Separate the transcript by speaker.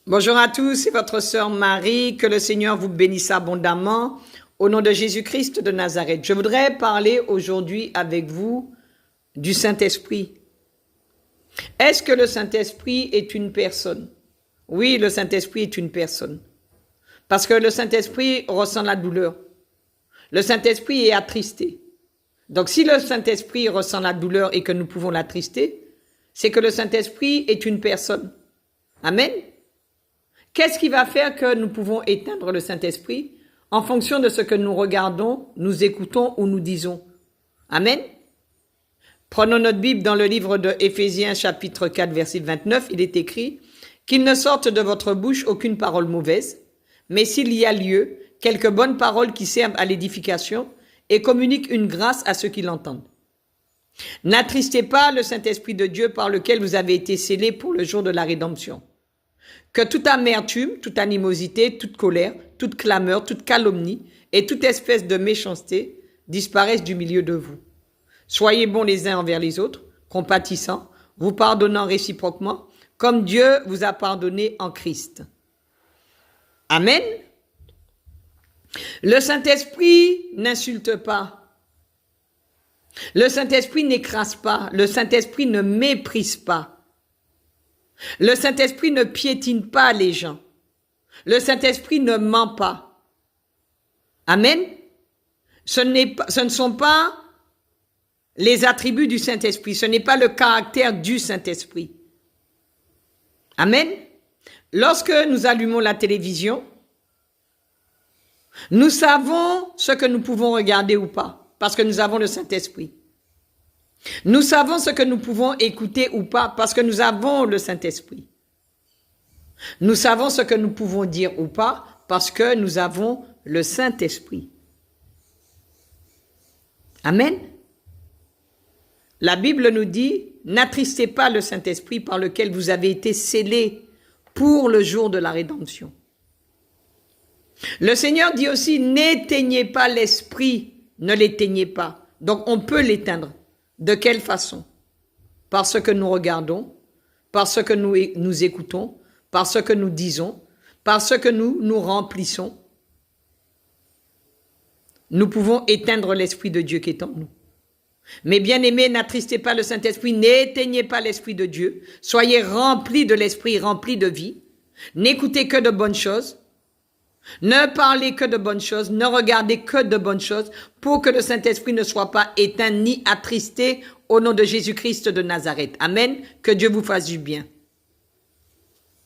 Speaker 1: Bonjour à tous, c'est votre sœur Marie, que le Seigneur vous bénisse abondamment au nom de Jésus-Christ de Nazareth. Je voudrais parler aujourd'hui avec vous du Saint-Esprit. Est-ce que le Saint-Esprit est une personne? Oui, le Saint-Esprit est une personne. Parce que le Saint-Esprit ressent la douleur. Le Saint-Esprit est attristé. Donc si le Saint-Esprit ressent la douleur et que nous pouvons l'attrister, c'est que le Saint-Esprit est une personne. Amen. Qu'est-ce qui va faire que nous pouvons éteindre le Saint-Esprit? En fonction de ce que nous regardons, nous écoutons ou nous disons. Amen. Prenons notre Bible dans le livre de Éphésiens chapitre 4 verset 29. Il est écrit « Qu'il ne sorte de votre bouche aucune parole mauvaise, mais s'il y a lieu, quelques bonnes paroles qui servent à l'édification et communiquent une grâce à ceux qui l'entendent. N'attristez pas le Saint-Esprit de Dieu par lequel vous avez été scellés pour le jour de la rédemption. Que toute amertume, toute animosité, toute colère, toute clameur, toute calomnie et toute espèce de méchanceté disparaissent du milieu de vous. Soyez bons les uns envers les autres, compatissants, vous pardonnant réciproquement, comme Dieu vous a pardonné en Christ. » Amen. Le Saint-Esprit n'insulte pas. Le Saint-Esprit n'écrase pas. Le Saint-Esprit ne méprise pas. Le Saint-Esprit ne piétine pas les gens. Le Saint-Esprit ne ment pas. Amen. Ce ne sont pas les attributs du Saint-Esprit. Ce n'est pas le caractère du Saint-Esprit. Amen. Lorsque nous allumons la télévision, nous savons ce que nous pouvons regarder ou pas, parce que nous avons le Saint-Esprit. Nous savons ce que nous pouvons écouter ou pas parce que nous avons le Saint-Esprit. Nous savons ce que nous pouvons dire ou pas parce que nous avons le Saint-Esprit. Amen. La Bible nous dit, n'attristez pas le Saint-Esprit par lequel vous avez été scellés pour le jour de la rédemption. Le Seigneur dit aussi, n'éteignez pas l'Esprit, ne l'éteignez pas. Donc on peut l'éteindre. De quelle façon? Par ce que nous regardons, par ce que nous écoutons, par ce que nous disons, par ce que nous remplissons. Nous pouvons éteindre l'Esprit de Dieu qui est en nous. Mais bien aimés, n'attristez pas le Saint-Esprit, n'éteignez pas l'Esprit de Dieu. Soyez remplis de l'Esprit, remplis de vie. N'écoutez que de bonnes choses. Ne parlez que de bonnes choses, ne regardez que de bonnes choses pour que le Saint-Esprit ne soit pas éteint ni attristé au nom de Jésus-Christ de Nazareth. Amen. Que Dieu vous fasse du bien.